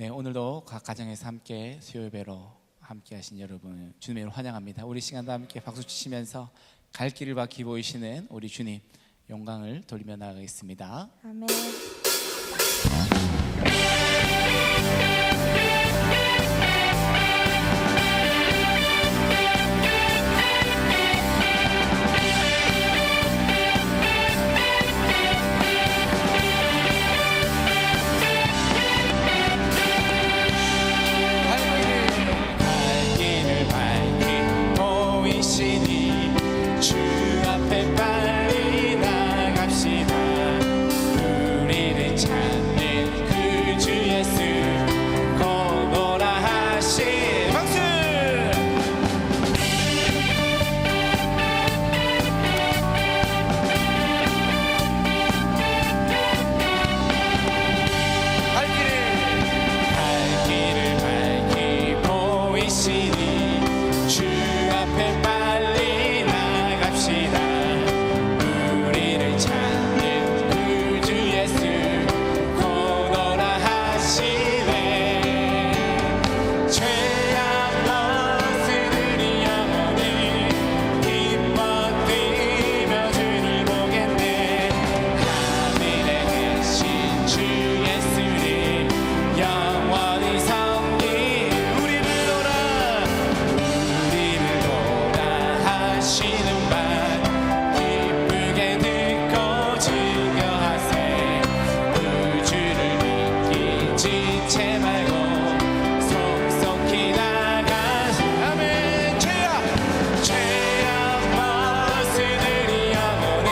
네, 오늘도 각 가정에서 함께 수요 예배로 함께 하신 여러분 주님을 환영합니다. 우리 시간도 함께 박수 치시면서 갈 길을 밝히 보이시는 우리 주님 영광을 돌리며 나아가겠습니다. 아멘. 주 앞에 빨리 나갑시다. 우리를 찾는 그 주 예수 고노라 하신 박수. 갈 길을 밝히 보이시니 주 앞에 빨리 나갑시다. 우리를 찾는 그 주 예수 고노라 하시네. 죄악 벗으리니 영원히 기뻐 뛰며 주를 보겠네. 하늘에 계신 주 예수를 영원히 섬기 우리를 보라 하시는 말 기쁘게 듣고 즐겨하세. 그 주를 믿기 지체 말고 속속히 나가세. 아멘. 죄악 벗으리니 영원히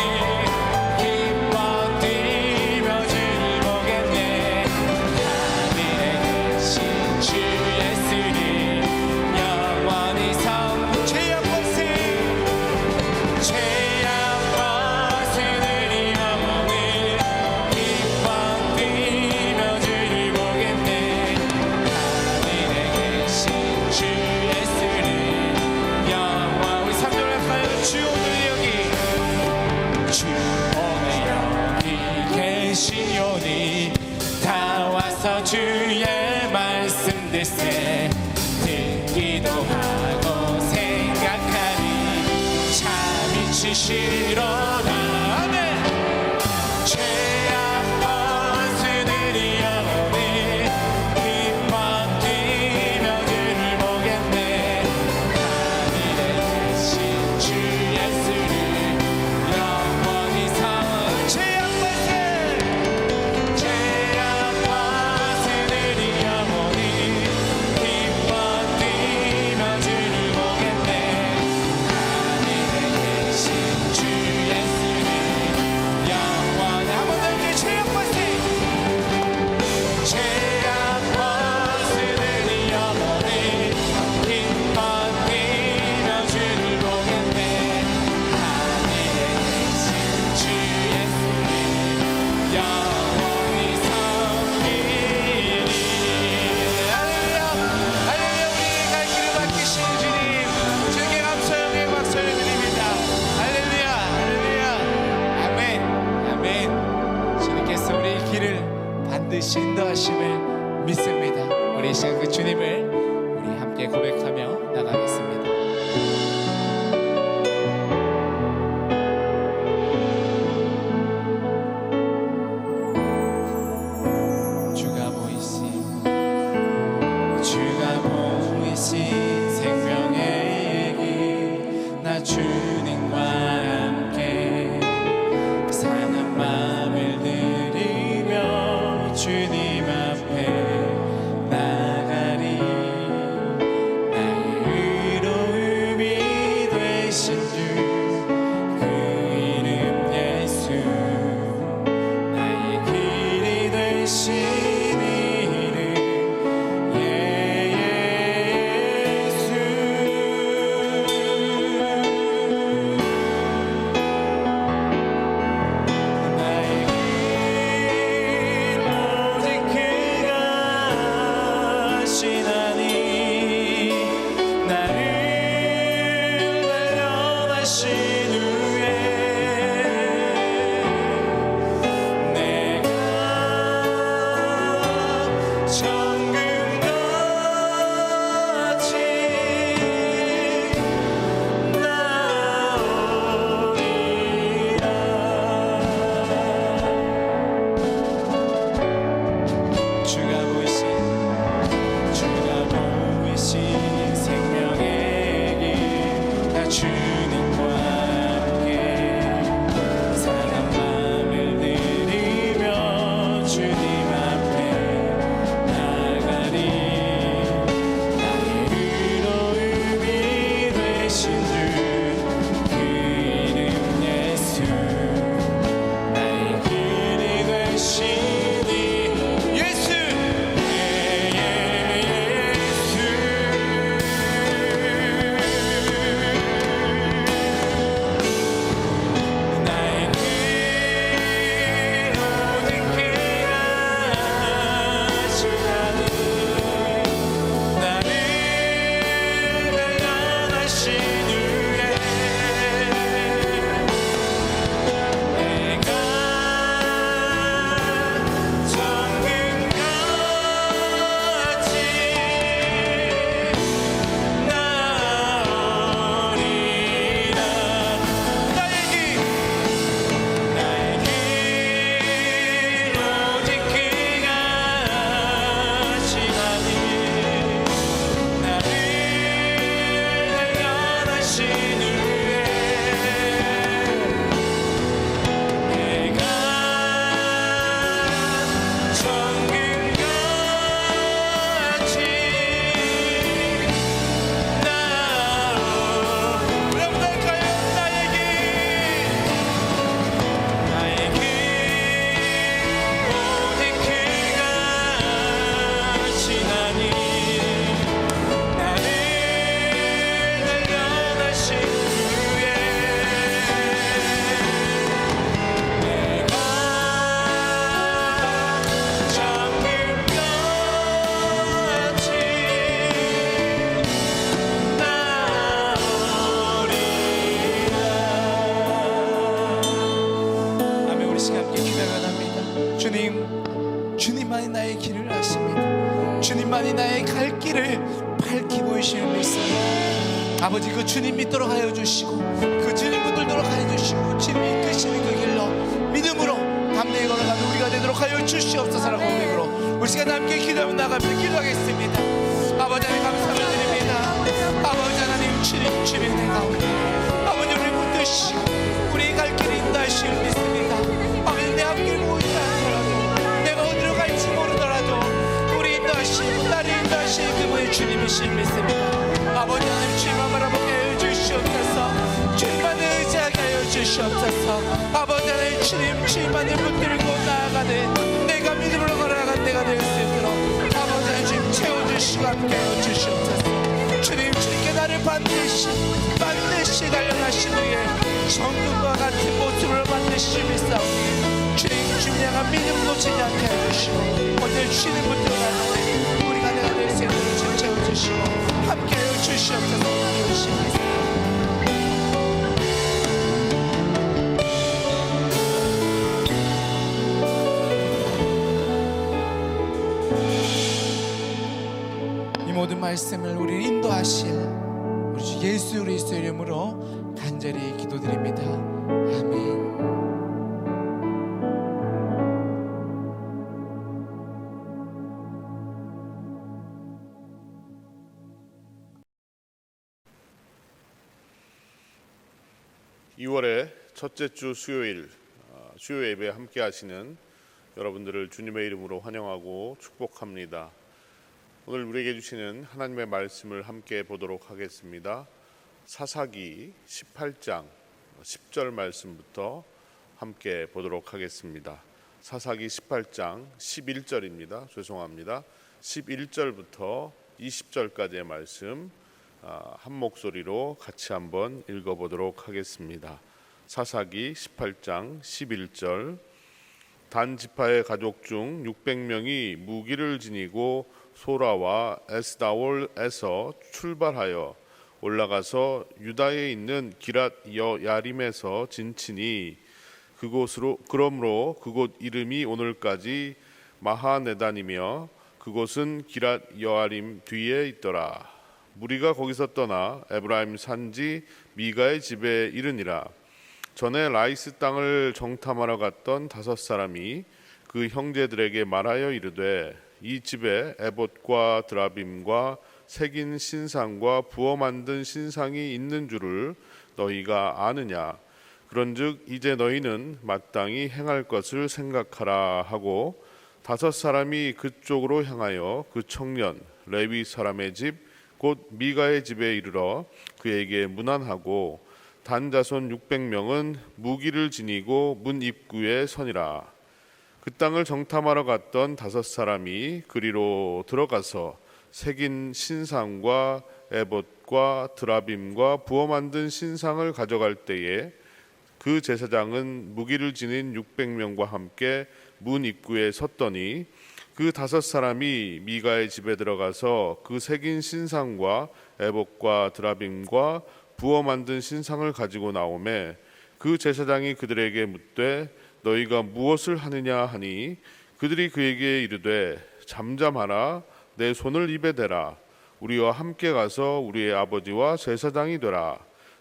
기뻐 뛰며 주를 보겠네. 하늘에 계신 주 예수를 영원히 섬기 죄악 벗으리니 영원히 기뻐 뛰며 주를 보겠네. 하늘에 계신 주 예수를 영원히 3절 할까요? 주 오늘 여기 주 오늘 여기 계시오니 다 와서 주의 말씀 듣세. 듣기도 하고 생각하니 참 이치시로다. 아멘. 죄악 벗으리니 영원히 기뻐 뛰며 주를 보겠네. 하늘에 계신 주 예수를 영원히 죄악 벗으리니 영원히 기뻐 뛰며 주를 보겠네. 하늘에 계신 주 예수를 영원히 한 번 더 이렇게 죄악 벗으리니 영원히 기뻐 뛰며 주를 보겠네. 하늘에 계신 주 예수를 영원히 섬기리. 할렐루야. 할렐루야. 우리 갈 길을 밝히신 주님 주님께 감사 영광 박수를 드립니다. 할렐루야. 할렐루야. 아멘. 아멘. 주님께서 우리의 길을 반드시 인도하심을 믿습니다. 우리 이 시간 그 주님을 우리 함께 고백하며 나가겠습니다. 주가 보이신 생명의 얘기 나 주님과 함께 사는 마음을 드리며 주님 앞에 나가리. 나의 시간 함께 기도합니다. 주님만이 나의 길을 아십니다. 주님만이 나의 갈 길을 밝히 보이시는 믿습니다. 아버지, 그 주님 믿도록 하여 주시고 그 주님 붙들도록 하여 주시고 주님이 이끄시는 그 길로 믿음으로 담대히 걸어가는 우리가 되도록 하여 주시옵소서라고 고백으로 우리 시간 함께 기도하며 나가며 기도하겠습니다. 아버지 하나님 감사를 드립니다. 아버지 하나님 주님 내 가운데 아버지 우리 붙드시고 우리 갈 길을 인도하시길 믿습니다. 아버지 내 앞길 보이지 않더라도 내가 어디로 갈지 모르더라도 우리 인도하시고 나를 인도하시는 그분의 주님이실 믿습니다. 아버지 하나님 주님만 바라보게 하여 주시옵소서. 주님만을 의지하게 하여 주시옵소서. 아버지 하나님 주님만을 붙들고 나아가는 내가 믿음으로 걸어가는 내가 될 수 있도록 아버지 하나님 주님 채워주시고 함께 하여 주시옵소서. 주님께 나를 반드시 단련하신 후에 정금과 같은 모습으로 반드시 믿사오니 주님 향한 믿음 놓치지 않게 해주시고 오늘 주님 붙들고 나아가는 우리가 내가 될 수 있도록 주님 채워주시고 함께 하여 주시옵소서. 이 모든 말씀을 우리를 인도하실 우리 주 예수 그리스도의 이름으로 간절히 기도드립니다. 아멘. (2월의) 첫째 주 수요일 수요 예배에 함께 하시는 여러분들을 주님의 이름으로 환영하고 축복합니다. 오늘 우리에게 주시는 하나님의 말씀을 함께 보도록 하겠습니다. 사사기 18장 10절 말씀부터 함께 보도록 하겠습니다. 사사기 18장 11절입니다. 죄송합니다. 11절부터 20절까지의 말씀 한 목소리로 같이 한번 읽어보도록 하겠습니다. 사사기 18장 11절. 단 지파의 가족 중 600명이 무기를 지니고 소라와 에스다올에서 출발하여 올라가서 유다에 있는 기랏 여야림에서 진치니 그러므로 그곳 이름이 오늘까지 마하네단이며 그곳은 기랏 여야림 뒤에 있더라. 무리가 거기서 떠나 에브라임 산지 미가의 집에 이르니라. 전에 라이스 땅을 정탐하러 갔던 5사람이 그 형제들에게 말하여 이르되 이 집에 에봇과 드라빔과 새긴 신상과 부어 만든 신상이 있는 줄을 너희가 아느냐. 그런즉 이제 너희는 마땅히 행할 것을 생각하라 하고 5사람이 그쪽으로 향하여 그 청년 레위 사람의 집 곧 미가의 집에 이르러 그에게 문안하고 단 자손 600명은 무기를 지니고 문 입구에 서니라. 그 땅을 정탐하러 갔던 5사람이 그리로 들어가서 새긴 신상과 에봇과 드라빔과 부어 만든 신상을 가져갈 때에 그 제사장은 무기를 지닌 600명과 함께 문 입구에 섰더니 그 5사람이 미가의 집에 들어가서 그 새긴 신상과 에봇과 드라빔과 부어 만든 신상을 가지고 나오매 그 제사장이 그들에게 묻되 너희가 무엇을 하느냐 하니 그들이 그에게 이르되 잠잠하라. 내 손을 입에 대라. 우리와 함께 가서 우리의 아버지와 제사장이 되라.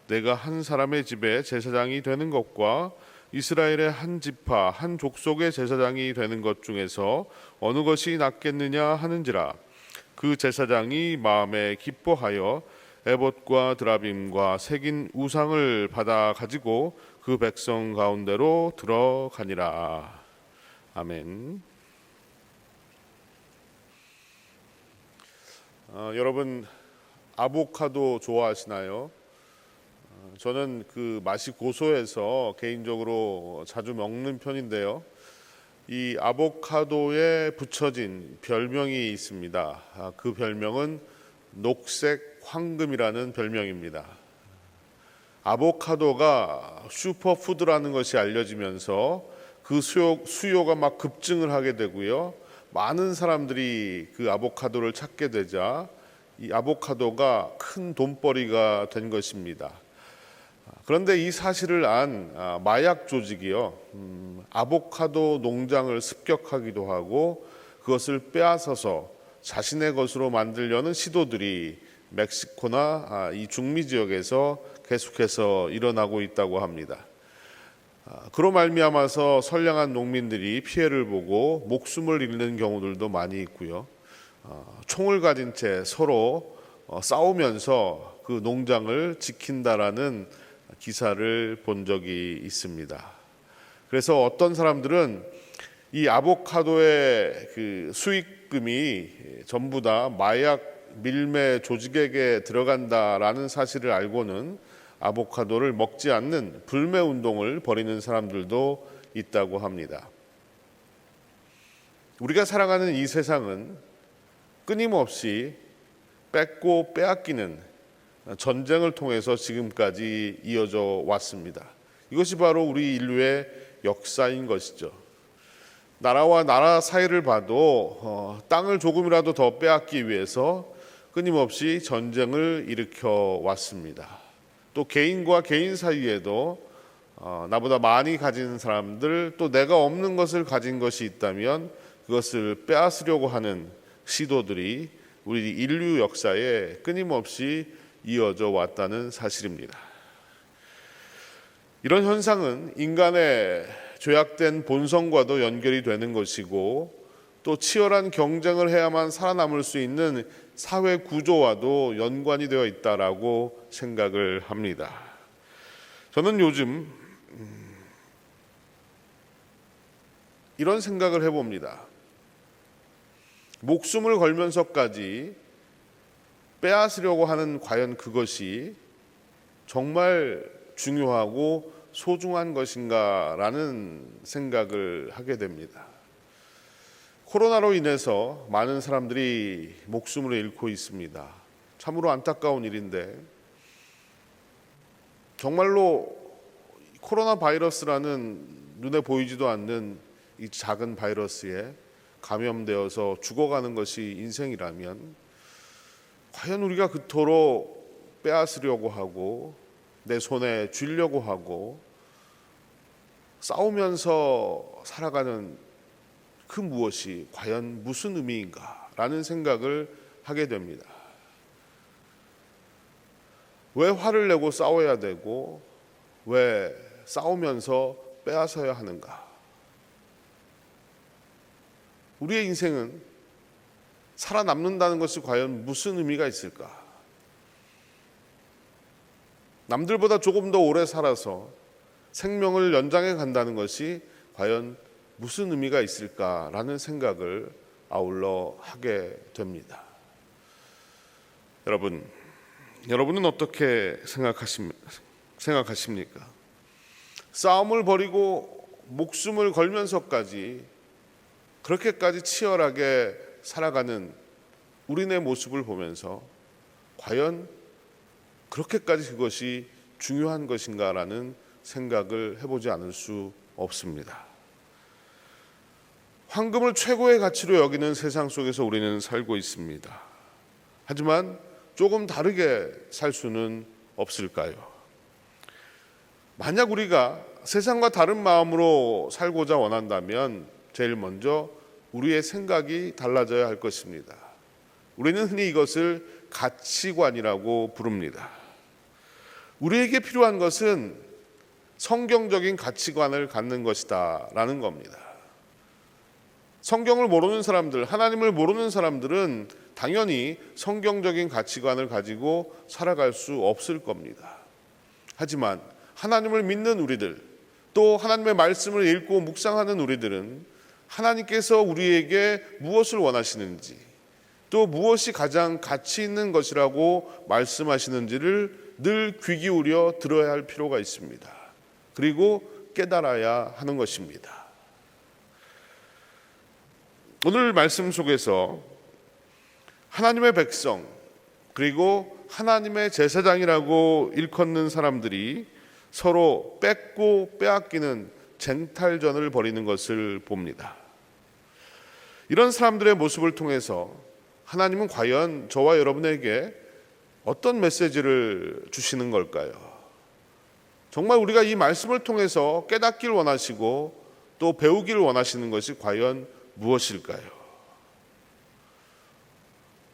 내가 한 사람의 집에 제사장이 되는 것과 이스라엘의 한 지파 한 족속의 제사장이 되는 것 중에서 어느 것이 낫겠느냐 하는지라. 그 제사장이 마음에 기뻐하여 에봇과 드라빔과 새긴 우상을 받아 가지고 그 백성 가운데로 들어가니라. 아멘. 여러분 아보카도 좋아하시나요? 저는 그 맛이 고소해서 개인적으로 자주 먹는 편인데요. 이 아보카도에 붙여진 별명이 있습니다. 그 별명은 녹색 황금이라는 별명입니다. 아보카도가 슈퍼푸드라는 것이 알려지면서 그 수요가 막 급증을 하게 되고요. 많은 사람들이 그 아보카도를 찾게 되자 이 아보카도가 큰 돈벌이가 된 것입니다. 그런데 이 사실을 안 마약 조직이요, 아보카도 농장을 습격하기도 하고 그것을 빼앗아서 자신의 것으로 만들려는 시도들이 멕시코나 이 중미 지역에서 계속해서 일어나고 있다고 합니다. 그로 말미암아서 선량한 농민들이 피해를 보고 목숨을 잃는 경우들도 많이 있고요. 총을 가진 채 서로 싸우면서 그 농장을 지킨다라는 기사를 본 적이 있습니다. 그래서 어떤 사람들은 이 아보카도의 그 수익금이 전부 다 마약 밀매 조직에게 들어간다라는 사실을 알고는 아보카도를 먹지 않는 불매 운동을 벌이는 사람들도 있다고 합니다. 우리가 살아가는 이 세상은 끊임없이 뺏고 빼앗기는 전쟁을 통해서 지금까지 이어져 왔습니다. 이것이 바로 우리 인류의 역사인 것이죠. 나라와 나라 사이를 봐도 땅을 조금이라도 더 빼앗기 위해서 끊임없이 전쟁을 일으켜 왔습니다. 또 개인과 개인 사이에도 나보다 많이 가진 사람들, 또 내가 없는 것을 가진 것이 있다면 그것을 빼앗으려고 하는 시도들이 우리 인류 역사에 끊임없이 이어져 왔다는 사실입니다. 이런 현상은 인간의 죄악된 본성과도 연결이 되는 것이고, 또 치열한 경쟁을 해야만 살아남을 수 있는 사회 구조와도 연관이 되어 있다라고 생각을 합니다. 저는 요즘 이런 생각을 해봅니다. 목숨을 걸면서까지 빼앗으려고 하는 과연 그것이 정말 중요하고 소중한 것인가라는 생각을 하게 됩니다. 코로나로 인해서 많은 사람들이 목숨을 잃고 있습니다. 참으로 안타까운 일인데, 정말로 코로나 바이러스라는 눈에 보이지도 않는 이 작은 바이러스에 감염되어서 죽어가는 것이 인생이라면 과연 우리가 그토록 빼앗으려고 하고 내 손에 쥐려고 하고 싸우면서 살아가는 그 무엇이 과연 무슨 의미인가라는 생각을 하게 됩니다. 왜 화를 내고 싸워야 되고 왜 싸우면서 빼앗아야 하는가? 우리의 인생은 살아남는다는 것이 과연 무슨 의미가 있을까? 남들보다 조금 더 오래 살아서 생명을 연장해 간다는 것이 과연 무슨 의미가 있을까라는 생각을 아울러 하게 됩니다. 여러분은 어떻게 생각하십니까? 싸움을 벌이고 목숨을 걸면서까지 그렇게까지 치열하게 살아가는 우리네 모습을 보면서 과연 그렇게까지 그것이 중요한 것인가라는 생각을 해보지 않을 수 없습니다. 황금을 최고의 가치로 여기는 세상 속에서 우리는 살고 있습니다. 하지만 조금 다르게 살 수는 없을까요? 만약 우리가 세상과 다른 마음으로 살고자 원한다면 제일 먼저 우리의 생각이 달라져야 할 것입니다. 우리는 흔히 이것을 가치관이라고 부릅니다. 우리에게 필요한 것은 성경적인 가치관을 갖는 것이다 라는 겁니다. 성경을 모르는 사람들, 하나님을 모르는 사람들은 당연히 성경적인 가치관을 가지고 살아갈 수 없을 겁니다. 하지만 하나님을 믿는 우리들, 또 하나님의 말씀을 읽고 묵상하는 우리들은 하나님께서 우리에게 무엇을 원하시는지, 또 무엇이 가장 가치 있는 것이라고 말씀하시는지를 늘 귀 기울여 들어야 할 필요가 있습니다. 그리고 깨달아야 하는 것입니다. 오늘 말씀 속에서 하나님의 백성, 그리고 하나님의 제사장이라고 일컫는 사람들이 서로 뺏고 빼앗기는 쟁탈전을 벌이는 것을 봅니다. 이런 사람들의 모습을 통해서 하나님은 과연 저와 여러분에게 어떤 메시지를 주시는 걸까요? 정말 우리가 이 말씀을 통해서 깨닫길 원하시고 또 배우길 원하시는 것이 과연 무엇일까요?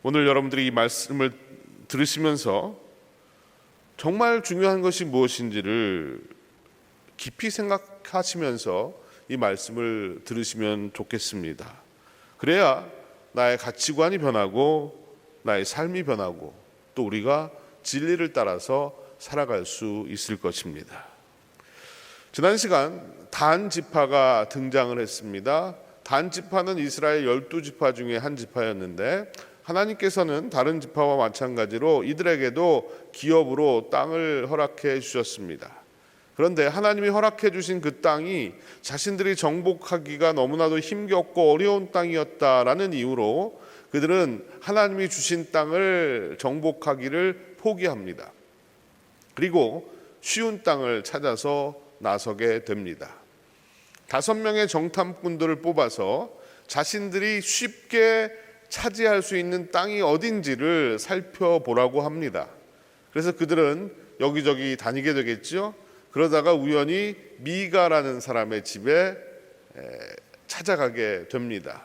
오늘 여러분들이 이 말씀을 들으시면서 정말 중요한 것이 무엇인지를 깊이 생각하시면서 이 말씀을 들으시면 좋겠습니다. 그래야 나의 가치관이 변하고 나의 삶이 변하고 또 우리가 진리를 따라서 살아갈 수 있을 것입니다. 지난 시간 단 지파가 등장을 했습니다. 단 지파는 이스라엘 12지파 중에 한 지파였는데 하나님께서는 다른 지파와 마찬가지로 이들에게도 기업으로 땅을 허락해 주셨습니다. 그런데 하나님이 허락해 주신 그 땅이 자신들이 정복하기가 너무나도 힘겹고 어려운 땅이었다라는 이유로 그들은 하나님이 주신 땅을 정복하기를 포기합니다. 그리고 쉬운 땅을 찾아서 나서게 됩니다. 5명의 정탐꾼들을 뽑아서 자신들이 쉽게 차지할 수 있는 땅이 어딘지를 살펴보라고 합니다. 그래서 그들은 여기저기 다니게 되겠죠. 그러다가 우연히 미가라는 사람의 집에 찾아가게 됩니다.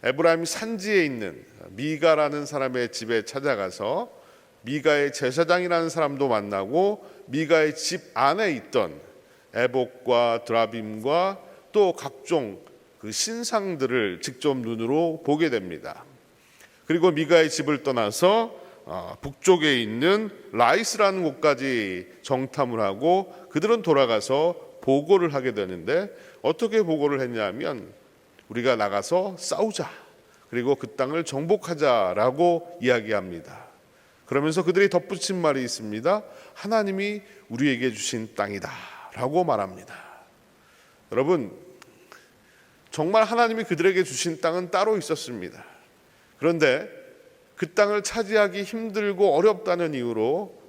에브라임 산지에 있는 미가라는 사람의 집에 찾아가서 미가의 제사장이라는 사람도 만나고 미가의 집 안에 있던 에봇과 드라빔과 또 각종 그 신상들을 직접 눈으로 보게 됩니다. 그리고 미가의 집을 떠나서 북쪽에 있는 라이스라는 곳까지 정탐을 하고 그들은 돌아가서 보고를 하게 되는데 어떻게 보고를 했냐면 우리가 나가서 싸우자, 그리고 그 땅을 정복하자라고 이야기합니다. 그러면서 그들이 덧붙인 말이 있습니다. 하나님이 우리에게 주신 땅이다 라고 말합니다. 여러분, 정말 하나님이 그들에게 주신 땅은 따로 있었습니다. 그런데 그 땅을 차지하기 힘들고 어렵다는 이유로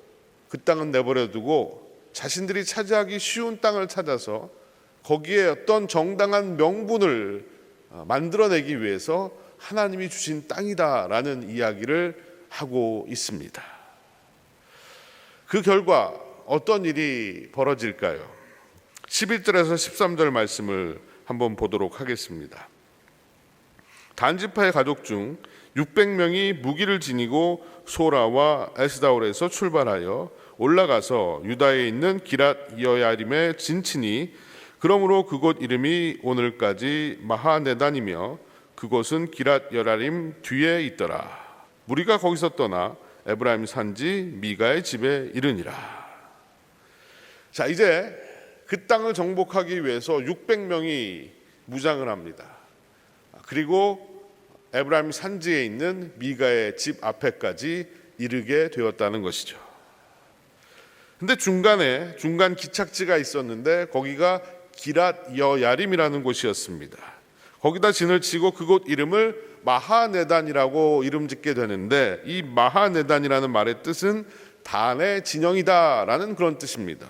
그 땅은 내버려 두고 자신들이 차지하기 쉬운 땅을 찾아서 거기에 어떤 정당한 명분을 만들어내기 위해서 하나님이 주신 땅이다라는 이야기를 하고 있습니다. 그 결과 어떤 일이 벌어질까요? 11절에서 13절 말씀을 한번 보도록 하겠습니다. 단지파의 가족 중 600명이 무기를 지니고 소라와 에스다올에서 출발하여 올라가서 유다에 있는 기랏 여야림에 진치니 그러므로 그곳 이름이 오늘까지 마하네단이며 그곳은 기랏 여야림 뒤에 있더라. 무리가 거기서 떠나 에브라임 산지 미가의 집에 이르니라. 자, 이제 그 땅을 정복하기 위해서 600명이 무장을 합니다. 그리고 에브라임 산지에 있는 미가의 집 앞에까지 이르게 되었다는 것이죠. 근데 중간 기착지가 있었는데 거기가 기랏 여야림이라는 곳이었습니다. 거기다 진을 치고 그곳 이름을 마하네단이라고 이름 짓게 되는데 이 마하네단이라는 말의 뜻은 단의 진영이다라는 그런 뜻입니다.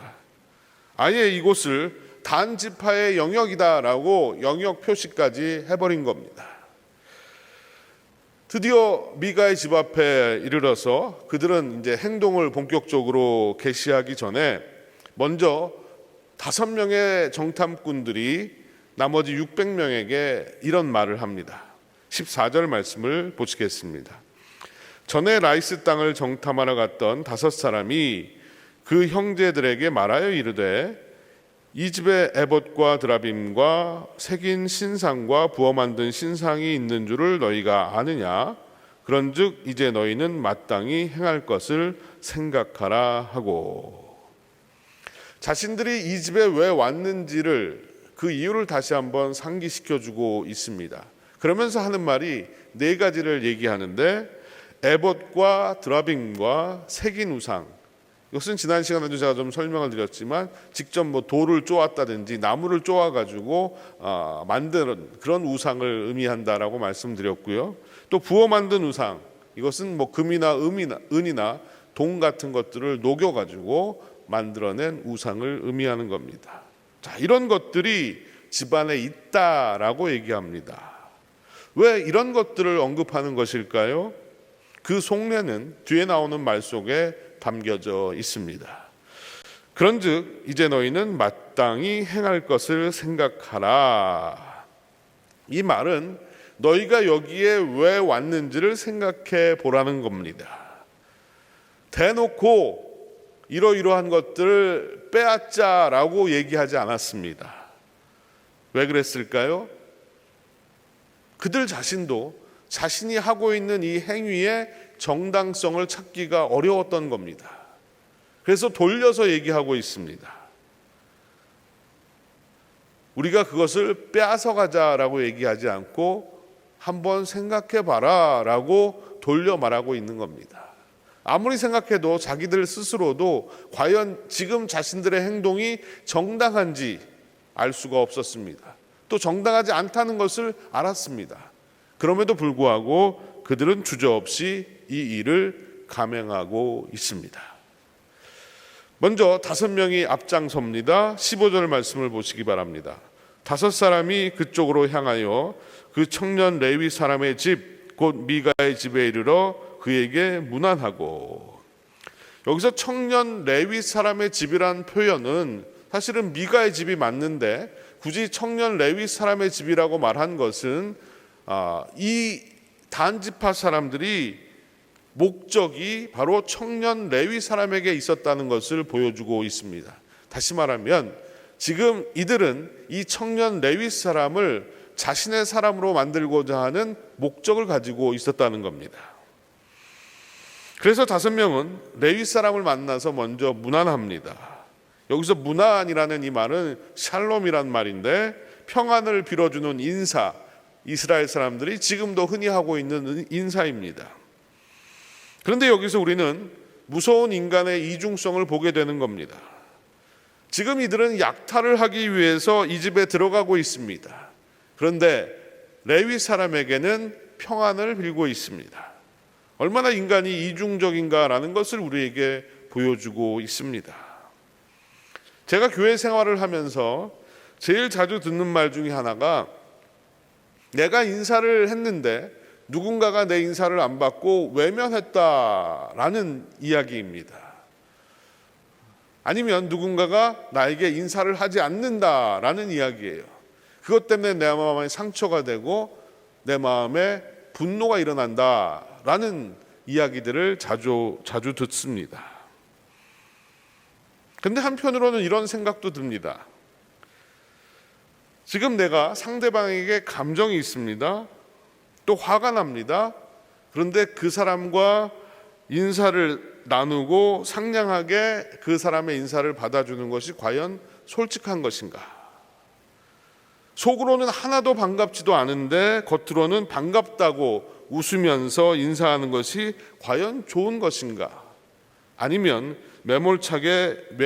아예 이곳을 단 지파의 영역이다라고 영역 표시까지 해버린 겁니다. 드디어 미가의 집 앞에 이르러서 그들은 이제 행동을 본격적으로 개시하기 전에 먼저 5명의 정탐꾼들이 나머지 600명에게 이런 말을 합니다. 14절 말씀을 보시겠습니다. 전에 라이스 땅을 정탐하러 갔던 5사람이 그 형제들에게 말하여 이르되 이 집에 에봇과 드라빔과 새긴 신상과 부어 만든 신상이 있는 줄을 너희가 아느냐? 그런즉 이제 너희는 마땅히 행할 것을 생각하라 하고, 자신들이 이 집에 왜 왔는지를 그 이유를 다시 한번 상기시켜주고 있습니다. 그러면서 하는 말이 4가지를 얘기하는데 에봇과 드라빔과 새긴 우상, 이것은 지난 시간에도 제가 좀 설명을 드렸지만 직접 뭐 돌을 쪼았다든지 나무를 쪼아가지고 만드는 그런 우상을 의미한다라고 말씀드렸고요. 또 부어 만든 우상, 이것은 뭐 금이나 은이나 동 같은 것들을 녹여가지고 만들어낸 우상을 의미하는 겁니다. 자, 이런 것들이 집안에 있다라고 얘기합니다. 왜 이런 것들을 언급하는 것일까요? 그 속내는 뒤에 나오는 말 속에 담겨져 있습니다. 그런즉 이제 너희는 마땅히 행할 것을 생각하라. 이 말은 너희가 여기에 왜 왔는지를 생각해 보라는 겁니다. 대놓고 이러이러한 것들을 빼앗자라고 얘기하지 않았습니다. 왜 그랬을까요? 그들 자신도 자신이 하고 있는 이 행위의 정당성을 찾기가 어려웠던 겁니다. 그래서 돌려서 얘기하고 있습니다. 우리가 그것을 빼앗아 가자라고 얘기하지 않고 한번 생각해 봐라 라고 돌려 말하고 있는 겁니다. 아무리 생각해도 자기들 스스로도 과연 지금 자신들의 행동이 정당한지 알 수가 없었습니다. 또 정당하지 않다는 것을 알았습니다. 그럼에도 불구하고 그들은 주저없이 이 일을 감행하고 있습니다. 먼저 5명이 앞장섭니다. 15절 말씀을 보시기 바랍니다. 5사람이 그쪽으로 향하여 그 청년 레위 사람의 집 곧 미가의 집에 이르러 그에게 문안하고. 여기서 청년 레위 사람의 집이란 표현은 사실은 미가의 집이 맞는데 굳이 청년 레위 사람의 집이라고 말한 것은 이 단지파 사람들이 목적이 바로 청년 레위 사람에게 있었다는 것을 보여주고 있습니다. 다시 말하면 지금 이들은 이 청년 레위 사람을 자신의 사람으로 만들고자 하는 목적을 가지고 있었다는 겁니다. 그래서 5명은 레위 사람을 만나서 먼저 문안합니다. 여기서 문안이라는 이 말은 샬롬이란 말인데 평안을 빌어주는 인사, 이스라엘 사람들이 지금도 흔히 하고 있는 인사입니다. 그런데 여기서 우리는 무서운 인간의 이중성을 보게 되는 겁니다. 지금 이들은 약탈을 하기 위해서 이 집에 들어가고 있습니다. 그런데 레위 사람에게는 평안을 빌고 있습니다. 얼마나 인간이 이중적인가라는 것을 우리에게 보여주고 있습니다. 제가 교회 생활을 하면서 제일 자주 듣는 말 중에 하나가 내가 인사를 했는데 누군가가 내 인사를 안 받고 외면했다라는 이야기입니다. 아니면 누군가가 나에게 인사를 하지 않는다라는 이야기예요. 그것 때문에 내 마음에 상처가 되고 내 마음에 분노가 일어난다라는 이야기들을 자주 듣습니다. 근데 한편으로는 이런 생각도 듭니다. 지금 내가 상대방에게 감정이 있습니다. 또 화가 납니다. 그런데 그 사람과 인사를 나누고 상냥하게 그 사람의 인사를 받아주는 것이 과연 솔직한 것인가? 속으로는 하나도 반갑지도 않은데 겉으로는 반갑다고 웃으면서 인사하는 것이 과연 좋은 것인가? 아니면 매몰차게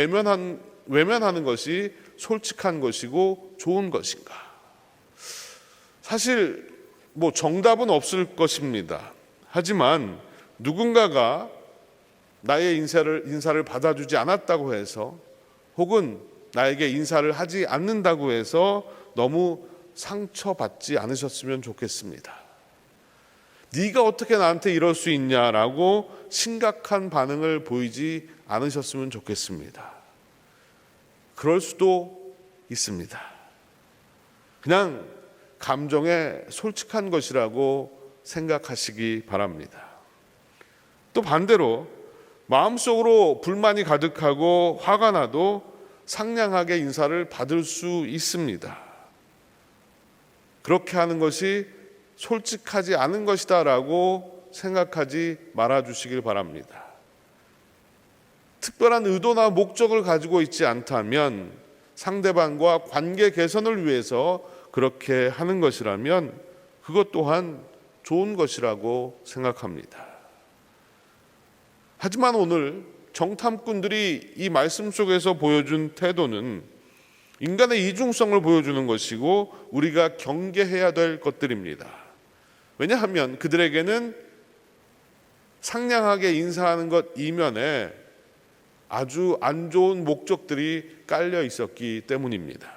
외면하는 것이 솔직한 것이고 좋은 것인가? 사실 정답은 없을 것입니다. 하지만 누군가가 나의 인사를 받아주지 않았다고 해서 혹은 나에게 인사를 하지 않는다고 해서 너무 상처받지 않으셨으면 좋겠습니다. 네가 어떻게 나한테 이럴 수 있냐라고 심각한 반응을 보이지 않으셨으면 좋겠습니다. 그럴 수도 있습니다. 그냥 감정에 솔직한 것이라고 생각하시기 바랍니다. 또 반대로 마음속으로 불만이 가득하고 화가 나도 상냥하게 인사를 받을 수 있습니다. 그렇게 하는 것이 솔직하지 않은 것이다라고 생각하지 말아주시길 바랍니다. 특별한 의도나 목적을 가지고 있지 않다면 상대방과 관계 개선을 위해서 그렇게 하는 것이라면 그것 또한 좋은 것이라고 생각합니다. 하지만 오늘 정탐꾼들이 이 말씀 속에서 보여준 태도는 인간의 이중성을 보여주는 것이고 우리가 경계해야 될 것들입니다. 왜냐하면 그들에게는 상냥하게 인사하는 것 이면에 아주 안 좋은 목적들이 깔려 있었기 때문입니다.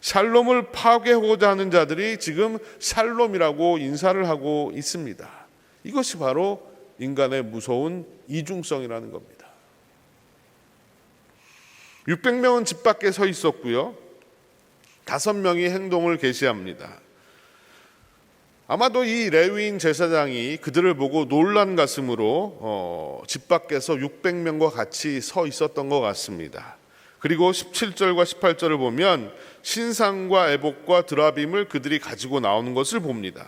샬롬을 파괴하고자 하는 자들이 지금 샬롬이라고 인사를 하고 있습니다. 이것이 바로 인간의 무서운 이중성이라는 겁니다. 600명은 집 밖에 서 있었고요. 5명이 행동을 개시합니다. 아마도 이 레위인 제사장이 그들을 보고 놀란 가슴으로 집 밖에서 600명과 같이 서 있었던 것 같습니다. 그리고 17절과 18절을 보면 신상과 애복과 드라빔을 그들이 가지고 나오는 것을 봅니다.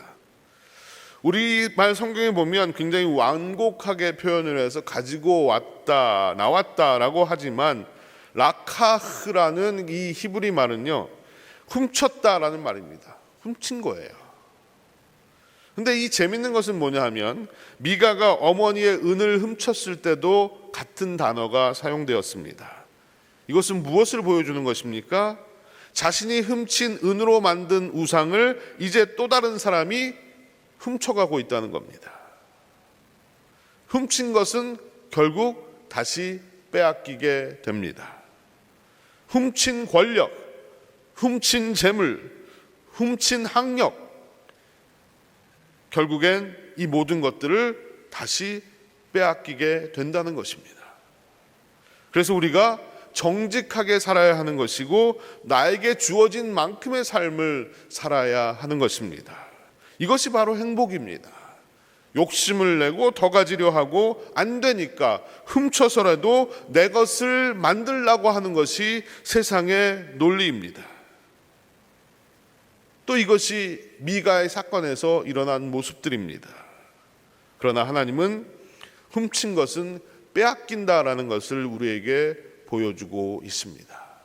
우리말 성경에 보면 굉장히 완곡하게 표현을 해서 가지고 왔다, 나왔다라고 하지만 라카흐라는 이 히브리 말은요, 훔쳤다라는 말입니다. 훔친 거예요. 근데 이 재밌는 것은 뭐냐 하면 미가가 어머니의 은을 훔쳤을 때도 같은 단어가 사용되었습니다. 이것은 무엇을 보여주는 것입니까? 자신이 훔친 은으로 만든 우상을 이제 또 다른 사람이 훔쳐가고 있다는 겁니다. 훔친 것은 결국 다시 빼앗기게 됩니다. 훔친 권력, 훔친 재물, 훔친 학력, 결국엔 이 모든 것들을 다시 빼앗기게 된다는 것입니다. 그래서 우리가 정직하게 살아야 하는 것이고 나에게 주어진 만큼의 삶을 살아야 하는 것입니다. 이것이 바로 행복입니다. 욕심을 내고 더 가지려 하고 안 되니까 훔쳐서라도 내 것을 만들려고 하는 것이 세상의 논리입니다. 또 이것이 미가의 사건에서 일어난 모습들입니다. 그러나 하나님은 훔친 것은 빼앗긴다라는 것을 우리에게 보여주고 있습니다.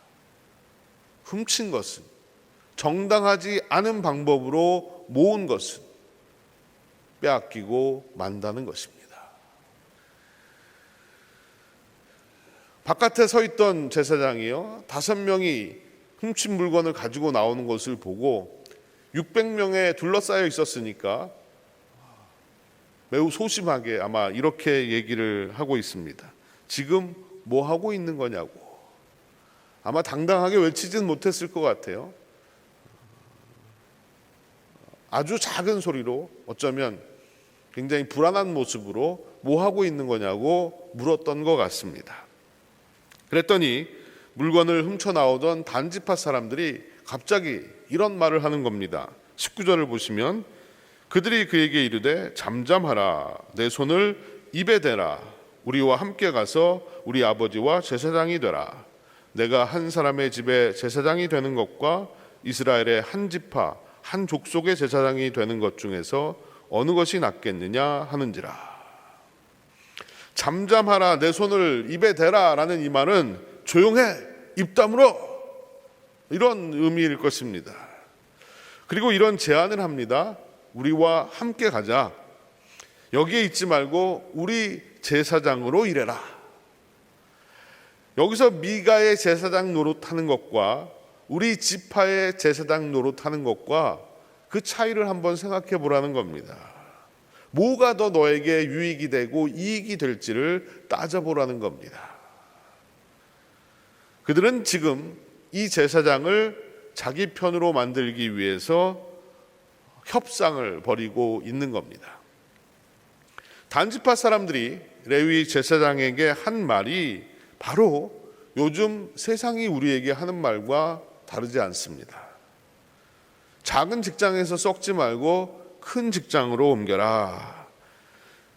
훔친 것은, 정당하지 않은 방법으로 모은 것은 빼앗기고 만다는 것입니다. 바깥에 서 있던 제사장이요, 5명이 훔친 물건을 가지고 나오는 것을 보고 600명에 둘러싸여 있었으니까 매우 소심하게 아마 이렇게 얘기를 하고 있습니다. 지금 뭐 하고 있는 거냐고. 아마 당당하게 외치진 못했을 것 같아요. 아주 작은 소리로, 어쩌면 굉장히 불안한 모습으로 뭐 하고 있는 거냐고 물었던 것 같습니다. 그랬더니 물건을 훔쳐 나오던 단지파 사람들이 갑자기 이런 말을 하는 겁니다. 19절을 보시면 그들이 그에게 이르되 잠잠하라, 내 손을 입에 대라, 우리와 함께 가서 우리 아버지와 제사장이 되라. 내가 한 사람의 집에 제사장이 되는 것과 이스라엘의 한 지파 한 족속의 제사장이 되는 것 중에서 어느 것이 낫겠느냐 하는지라. 잠잠하라, 내 손을 입에 대라 라는 이 말은 조용해, 입 다물어, 이런 의미일 것입니다. 그리고 이런 제안을 합니다. 우리와 함께 가자. 여기에 있지 말고 우리 제사장으로 일해라. 여기서 미가의 제사장 노릇하는 것과 우리 지파의 제사장 노릇하는 것과 그 차이를 한번 생각해 보라는 겁니다. 뭐가 더 너에게 유익이 되고 이익이 될지를 따져보라는 겁니다. 그들은 지금 이 제사장을 자기 편으로 만들기 위해서 협상을 벌이고 있는 겁니다. 단지파 사람들이 레위 제사장에게 한 말이 바로 요즘 세상이 우리에게 하는 말과 다르지 않습니다. 작은 직장에서 썩지 말고 큰 직장으로 옮겨라.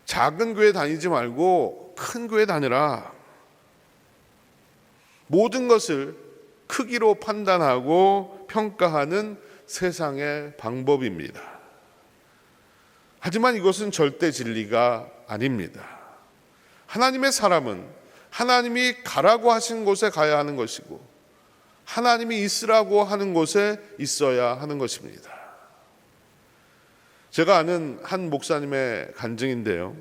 작은 교회 다니지 말고 큰 교회 다니라. 모든 것을 크기로 판단하고 평가하는 세상의 방법입니다. 하지만 이것은 절대 진리가 아닙니다. 하나님의 사람은 하나님이 가라고 하신 곳에 가야 하는 것이고 하나님이 있으라고 하는 곳에 있어야 하는 것입니다. 제가 아는 한 목사님의 간증인데요.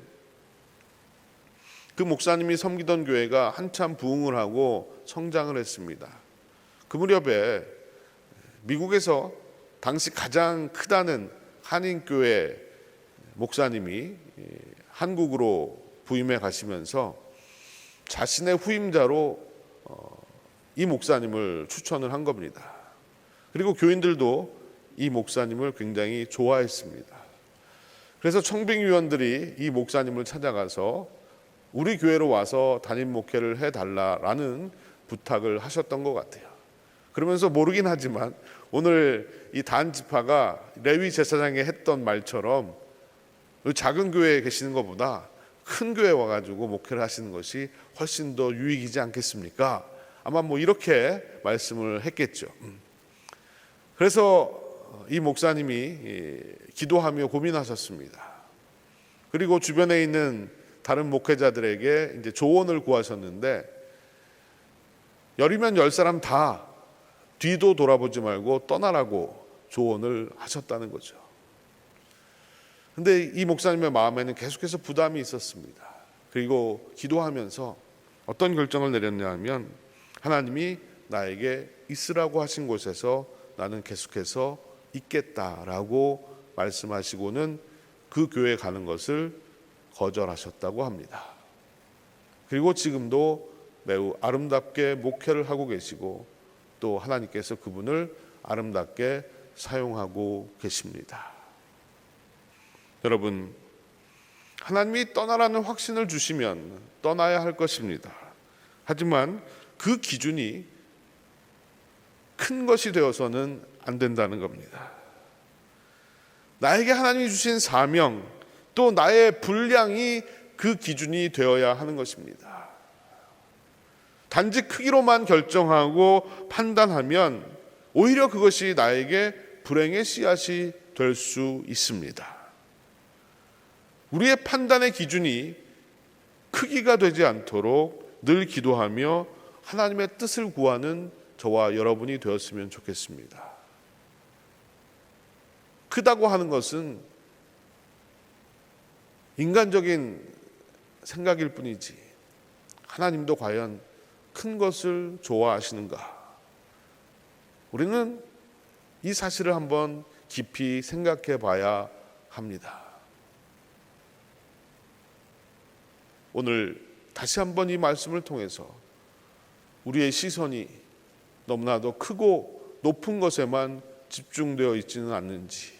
그 목사님이 섬기던 교회가 한참 부흥을 하고 성장을 했습니다. 그 무렵에 미국에서 당시 가장 크다는 한인교회 목사님이 한국으로 부임해 가시면서 자신의 후임자로 이 목사님을 추천을 한 겁니다. 그리고 교인들도 이 목사님을 굉장히 좋아했습니다. 그래서 청빙위원들이 이 목사님을 찾아가서 우리 교회로 와서 담임 목회를 해달라라는 부탁을 하셨던 것 같아요. 그러면서 모르긴 하지만 오늘 이 단지파가 레위 제사장이 했던 말처럼 작은 교회에 계시는 것보다 큰 교회에 와가지고 목회를 하시는 것이 훨씬 더 유익이지 않겠습니까? 아마 뭐 이렇게 말씀을 했겠죠. 그래서 이 목사님이 기도하며 고민하셨습니다. 그리고 주변에 있는 다른 목회자들에게 이제 조언을 구하셨는데, 열이면 10사람 다 뒤도 돌아보지 말고 떠나라고 조언을 하셨다는 거죠. 근데 이 목사님의 마음에는 계속해서 부담이 있었습니다. 그리고 기도하면서 어떤 결정을 내렸냐면, 하나님이 나에게 있으라고 하신 곳에서 나는 계속해서 있겠다라고 말씀하시고는 그 교회에 가는 것을 거절하셨다고 합니다. 그리고 지금도 매우 아름답게 목회를 하고 계시고, 또 하나님께서 그분을 아름답게 사용하고 계십니다. 여러분, 하나님이 떠나라는 확신을 주시면 떠나야 할 것입니다. 하지만 그 기준이 큰 것이 되어서는 안 된다는 겁니다. 나에게 하나님이 주신 사명, 또 나의 분량이 그 기준이 되어야 하는 것입니다. 단지 크기로만 결정하고 판단하면 오히려 그것이 나에게 불행의 씨앗이 될 수 있습니다. 우리의 판단의 기준이 크기가 되지 않도록 늘 기도하며 하나님의 뜻을 구하는 저와 여러분이 되었으면 좋겠습니다. 크다고 하는 것은 인간적인 생각일 뿐이지, 하나님도 과연 큰 것을 좋아하시는가? 우리는 이 사실을 한번 깊이 생각해 봐야 합니다. 오늘 다시 한번 이 말씀을 통해서 우리의 시선이 너무나도 크고 높은 것에만 집중되어 있지는 않는지,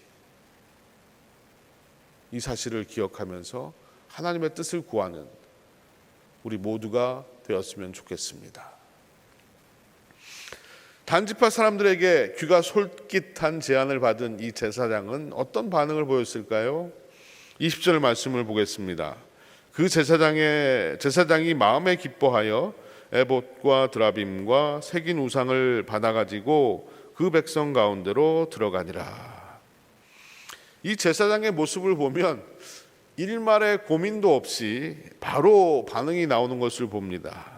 이 사실을 기억하면서 하나님의 뜻을 구하는 우리 모두가 되었으면 좋겠습니다. 단지파 사람들에게 귀가 솔깃한 제안을 받은 이 제사장은 어떤 반응을 보였을까요? 20절 말씀을 보겠습니다. 그 제사장이 마음에 기뻐하여 에봇과 드라빔과 새긴 우상을 받아가지고 그 백성 가운데로 들어가니라. 이 제사장의 모습을 보면 일말의 고민도 없이 바로 반응이 나오는 것을 봅니다.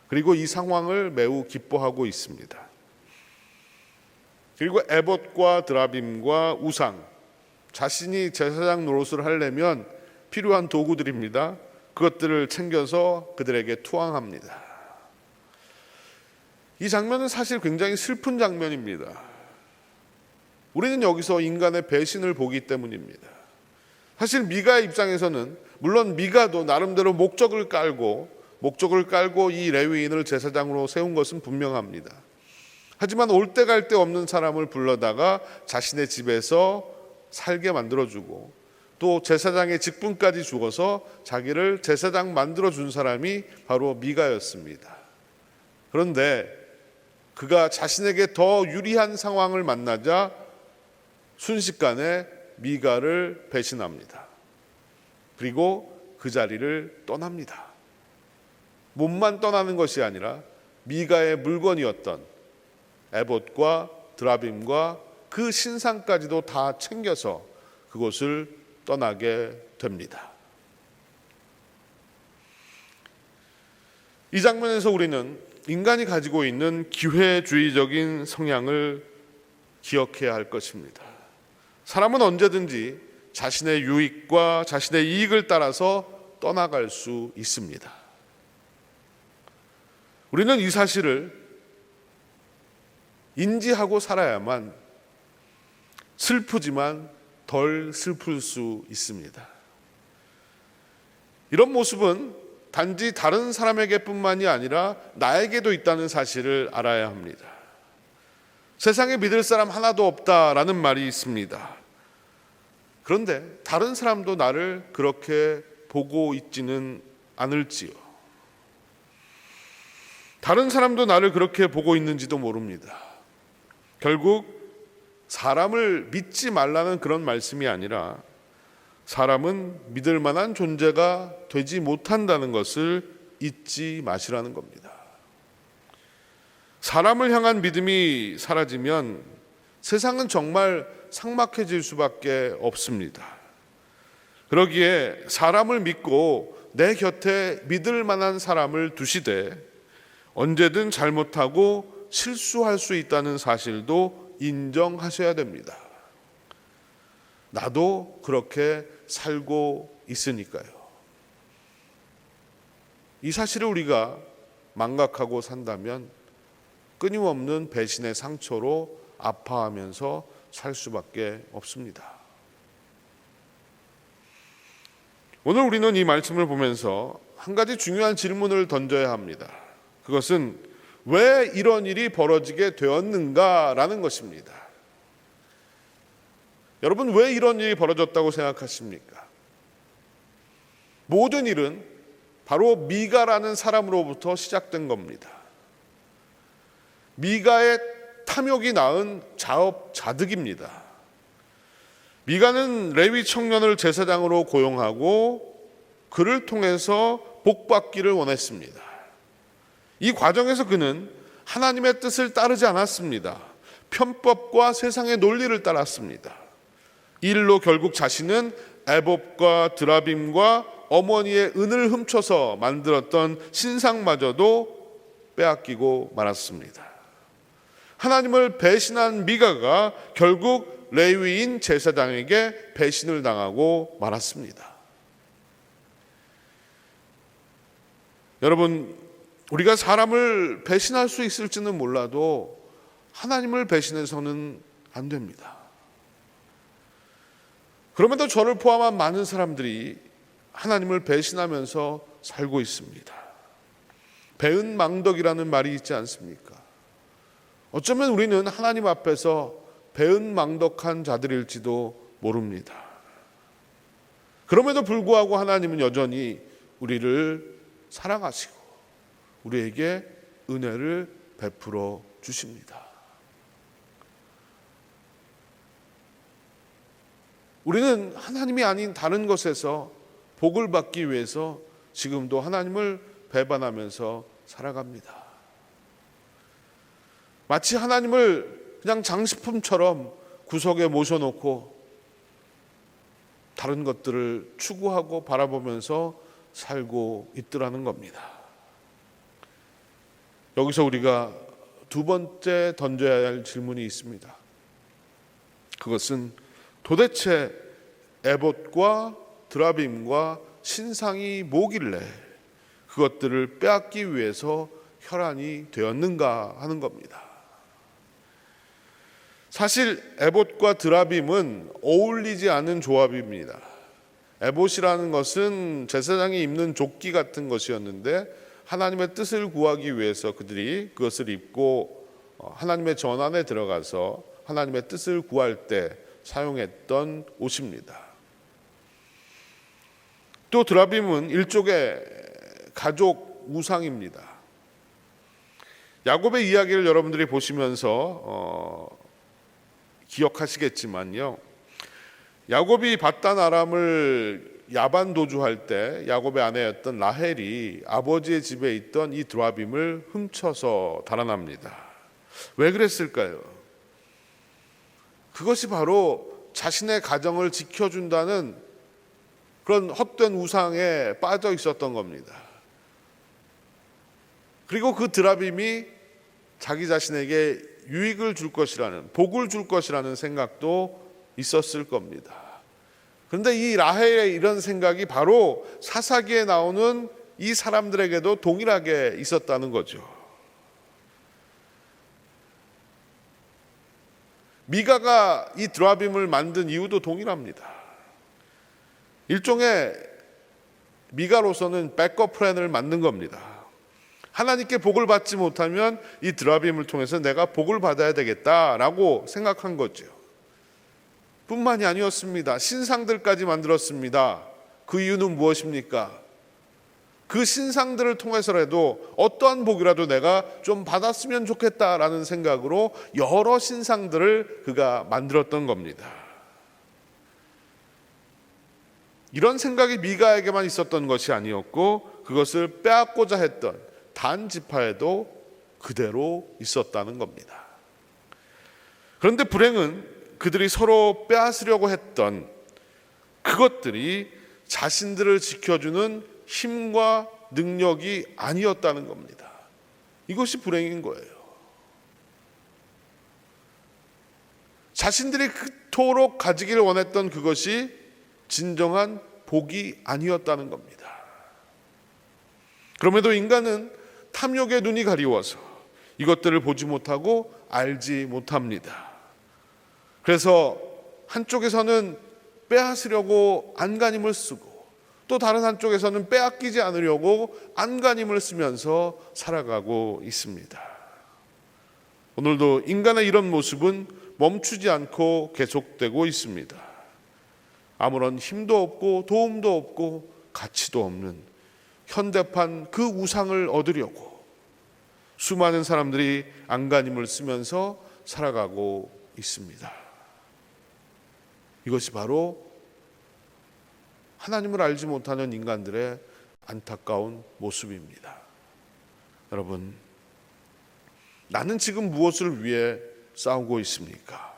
그리고 이 상황을 매우 기뻐하고 있습니다. 그리고 에봇과 드라빔과 우상, 자신이 제사장 노릇을 하려면 필요한 도구들입니다. 그것들을 챙겨서 그들에게 투항합니다. 이 장면은 사실 굉장히 슬픈 장면입니다. 우리는 여기서 인간의 배신을 보기 때문입니다. 사실 미가의 입장에서는, 물론 미가도 나름대로 목적을 깔고 이 레위인을 제사장으로 세운 것은 분명합니다. 하지만 올 때 갈 데 없는 사람을 불러다가 자신의 집에서 살게 만들어주고, 또 제사장의 직분까지 주어서 자기를 제사장 만들어준 사람이 바로 미가였습니다. 그런데 그가 자신에게 더 유리한 상황을 만나자 순식간에 미가를 배신합니다. 그리고 그 자리를 떠납니다. 몸만 떠나는 것이 아니라 미가의 물건이었던 에봇과 드라빔과 그 신상까지도 다 챙겨서 그곳을 떠나게 됩니다. 이 장면에서 우리는 인간이 가지고 있는 기회주의적인 성향을 기억해야 할 것입니다. 사람은 언제든지 자신의 유익과 자신의 이익을 따라서 떠나갈 수 있습니다. 우리는 이 사실을 인지하고 살아야만 슬프지만 덜 슬플 수 있습니다. 이런 모습은 단지 다른 사람에게뿐만이 아니라 나에게도 있다는 사실을 알아야 합니다. 세상에 믿을 사람 하나도 없다라는 말이 있습니다. 그런데 다른 사람도 나를 그렇게 보고 있지는 않을지요. 다른 사람도 나를 그렇게 보고 있는지도 모릅니다. 결국 사람을 믿지 말라는 그런 말씀이 아니라 사람은 믿을 만한 존재가 되지 못한다는 것을 잊지 마시라는 겁니다. 사람을 향한 믿음이 사라지면 세상은 정말 삭막해질 수밖에 없습니다. 그러기에 사람을 믿고 내 곁에 믿을 만한 사람을 두시되 언제든 잘못하고 실수할 수 있다는 사실도 인정하셔야 됩니다. 나도 그렇게 살고 있으니까요. 이 사실을 우리가 망각하고 산다면 끊임없는 배신의 상처로 아파하면서 살 수밖에 없습니다. 오늘 우리는 이 말씀을 보면서 한 가지 중요한 질문을 던져야 합니다. 그것은 왜 이런 일이 벌어지게 되었는가라는 것입니다. 여러분, 왜 이런 일이 벌어졌다고 생각하십니까? 모든 일은 바로 미가라는 사람으로부터 시작된 겁니다. 미가의 탐욕이 낳은 자업자득입니다. 미가는 레위 청년을 제사장으로 고용하고 그를 통해서 복받기를 원했습니다. 이 과정에서 그는 하나님의 뜻을 따르지 않았습니다. 편법과 세상의 논리를 따랐습니다. 이 일로 결국 자신은 에봇과 드라빔과 어머니의 은을 훔쳐서 만들었던 신상마저도 빼앗기고 말았습니다. 하나님을 배신한 미가가 결국 레위인 제사장에게 배신을 당하고 말았습니다. 여러분, 우리가 사람을 배신할 수 있을지는 몰라도 하나님을 배신해서는 안 됩니다. 그럼에도 저를 포함한 많은 사람들이 하나님을 배신하면서 살고 있습니다. 배은망덕이라는 말이 있지 않습니까? 어쩌면 우리는 하나님 앞에서 배은망덕한 자들일지도 모릅니다. 그럼에도 불구하고 하나님은 여전히 우리를 사랑하시고 우리에게 은혜를 베풀어 주십니다. 우리는 하나님이 아닌 다른 것에서 복을 받기 위해서 지금도 하나님을 배반하면서 살아갑니다. 마치 하나님을 그냥 장식품처럼 구석에 모셔놓고 다른 것들을 추구하고 바라보면서 살고 있더라는 겁니다. 여기서 우리가 두 번째 던져야 할 질문이 있습니다. 그것은 도대체 에봇과 드라빔과 신상이 뭐길래 그것들을 빼앗기 위해서 혈안이 되었는가 하는 겁니다. 사실 에봇과 드라빔은 어울리지 않은 조합입니다. 에봇이라는 것은 제사장이 입는 조끼 같은 것이었는데 하나님의 뜻을 구하기 위해서 그들이 그것을 입고 하나님의 전안에 들어가서 하나님의 뜻을 구할 때 사용했던 옷입니다. 또 드라빔은 일종의 가족 우상입니다. 야곱의 이야기를 여러분들이 보시면서 기억하시겠지만요, 야곱이 밧단 아람을 야반 도주할 때 야곱의 아내였던 라헬이 아버지의 집에 있던 이 드라빔을 훔쳐서 달아납니다. 왜 그랬을까요? 그것이 바로 자신의 가정을 지켜준다는 그런 헛된 우상에 빠져 있었던 겁니다. 그리고 그 드라빔이 자기 자신에게 유익을 줄 것이라는, 복을 줄 것이라는 생각도 있었을 겁니다. 그런데 이 라헬의 이런 생각이 바로 사사기에 나오는 이 사람들에게도 동일하게 있었다는 거죠. 미가가 이 드라빔을 만든 이유도 동일합니다. 일종의 미가로서는 백업 플랜을 만든 겁니다. 하나님께 복을 받지 못하면 이 드라빔을 통해서 내가 복을 받아야 되겠다라고 생각한 거죠. 뿐만이 아니었습니다. 신상들까지 만들었습니다. 그 이유는 무엇입니까? 그 신상들을 통해서라도 어떠한 복이라도 내가 좀 받았으면 좋겠다라는 생각으로 여러 신상들을 그가 만들었던 겁니다. 이런 생각이 미가에게만 있었던 것이 아니었고 그것을 빼앗고자 했던 단 지파에도 그대로 있었다는 겁니다. 그런데 불행은 그들이 서로 빼앗으려고 했던 그것들이 자신들을 지켜주는 힘과 능력이 아니었다는 겁니다. 이것이 불행인 거예요. 자신들이 그토록 가지기를 원했던 그것이 진정한 복이 아니었다는 겁니다. 그럼에도 인간은 탐욕의 눈이 가리워서 이것들을 보지 못하고 알지 못합니다. 그래서 한쪽에서는 빼앗으려고 안간힘을 쓰고 또 다른 한쪽에서는 빼앗기지 않으려고 안간힘을 쓰면서 살아가고 있습니다. 오늘도 인간의 이런 모습은 멈추지 않고 계속되고 있습니다. 아무런 힘도 없고 도움도 없고 가치도 없는 현대판 그 우상을 얻으려고 수많은 사람들이 안간힘을 쓰면서 살아가고 있습니다. 이것이 바로 하나님을 알지 못하는 인간들의 안타까운 모습입니다. 여러분, 나는 지금 무엇을 위해 싸우고 있습니까?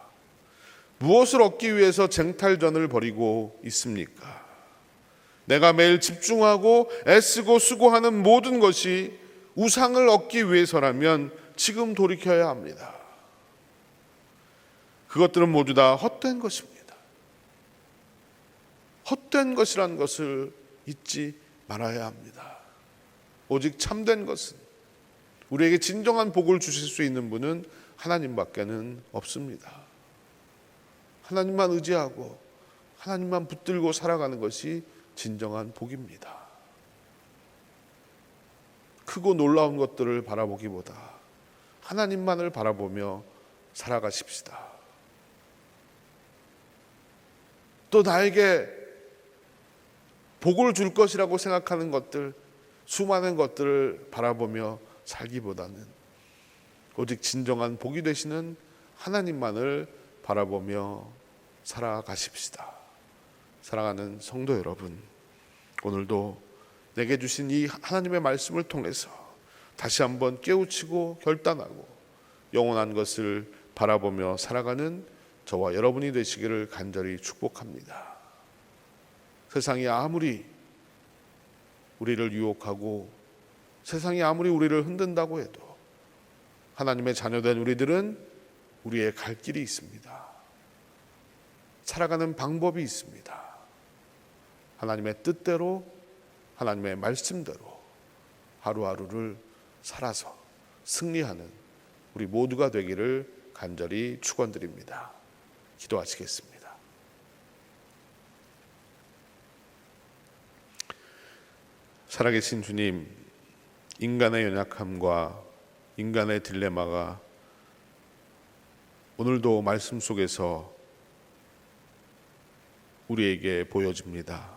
무엇을 얻기 위해서 쟁탈전을 벌이고 있습니까? 내가 매일 집중하고 애쓰고 수고하는 모든 것이 우상을 얻기 위해서라면 지금 돌이켜야 합니다. 그것들은 모두 다 헛된 것입니다. 헛된 것이라는 것을 잊지 말아야 합니다. 오직 참된 것은, 우리에게 진정한 복을 주실 수 있는 분은 하나님밖에는 없습니다. 하나님만 의지하고 하나님만 붙들고 살아가는 것이 진정한 복입니다. 크고 놀라운 것들을 바라보기보다 하나님만을 바라보며 살아가십시다. 또 나에게 복을 줄 것이라고 생각하는 것들, 수많은 것들을 바라보며 살기보다는 오직 진정한 복이 되시는 하나님만을 바라보며 살아가십시다. 사랑하는 성도 여러분, 오늘도 내게 주신 이 하나님의 말씀을 통해서 다시 한번 깨우치고 결단하고 영원한 것을 바라보며 살아가는 저와 여러분이 되시기를 간절히 축복합니다. 세상이 아무리 우리를 유혹하고 세상이 아무리 우리를 흔든다고 해도 하나님의 자녀된 우리들은 우리의 갈 길이 있습니다. 살아가는 방법이 있습니다. 하나님의 뜻대로, 하나님의 말씀대로 하루하루를 살아서 승리하는 우리 모두가 되기를 간절히 축원드립니다. 기도하시겠습니다. 살아계신 주님, 인간의 연약함과 인간의 딜레마가 오늘도 말씀 속에서 우리에게 보여집니다.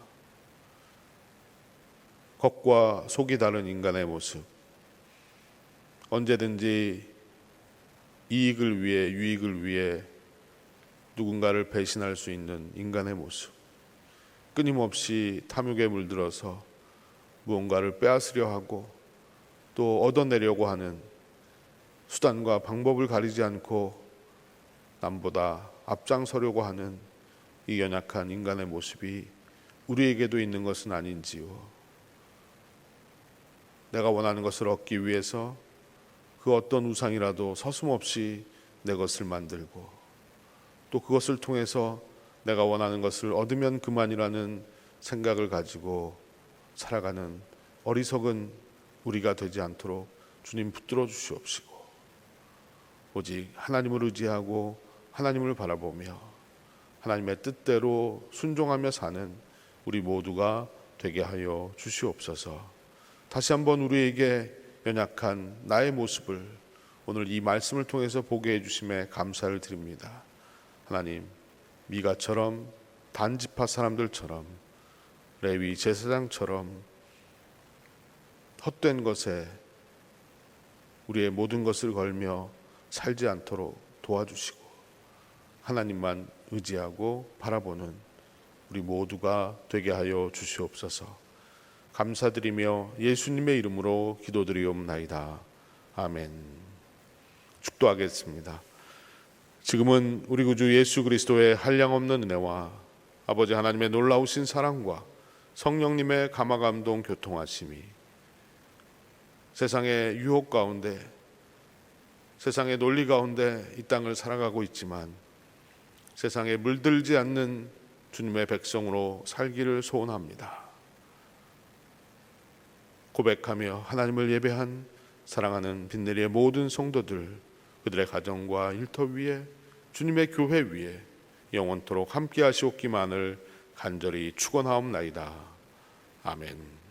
겉과 속이 다른 인간의 모습, 언제든지 이익을 위해, 유익을 위해 누군가를 배신할 수 있는 인간의 모습, 끊임없이 탐욕에 물들어서 무언가를 빼앗으려 하고 또 얻어내려고 하는 수단과 방법을 가리지 않고 남보다 앞장서려고 하는 이 연약한 인간의 모습이 우리에게도 있는 것은 아닌지요. 내가 원하는 것을 얻기 위해서 그 어떤 우상이라도 서슴없이 내 것을 만들고 또 그것을 통해서 내가 원하는 것을 얻으면 그만이라는 생각을 가지고 살아가는 어리석은 우리가 되지 않도록 주님 붙들어 주시옵시고 오직 하나님을 의지하고 하나님을 바라보며 하나님의 뜻대로 순종하며 사는 우리 모두가 되게 하여 주시옵소서. 다시 한번 우리에게 연약한 나의 모습을 오늘 이 말씀을 통해서 보게 해주심에 감사를 드립니다. 하나님, 미가처럼 단지파 사람들처럼 레위 제사장처럼 헛된 것에 우리의 모든 것을 걸며 살지 않도록 도와주시고 하나님만 의지하고 바라보는 우리 모두가 되게 하여 주시옵소서. 감사드리며 예수님의 이름으로 기도드리옵나이다. 아멘. 축도하겠습니다. 지금은 우리 구주 예수 그리스도의 한량없는 은혜와 아버지 하나님의 놀라우신 사랑과 성령님의 감화감동 교통하심이 세상의 유혹 가운데, 세상의 논리 가운데 이 땅을 살아가고 있지만 세상에 물들지 않는 주님의 백성으로 살기를 소원합니다. 고백하며 하나님을 예배한 사랑하는 빈내리의 모든 성도들, 그들의 가정과 일터 위에, 주님의 교회 위에 영원토록 함께 하시옵기만을 간절히 축원하옵나이다. 아멘.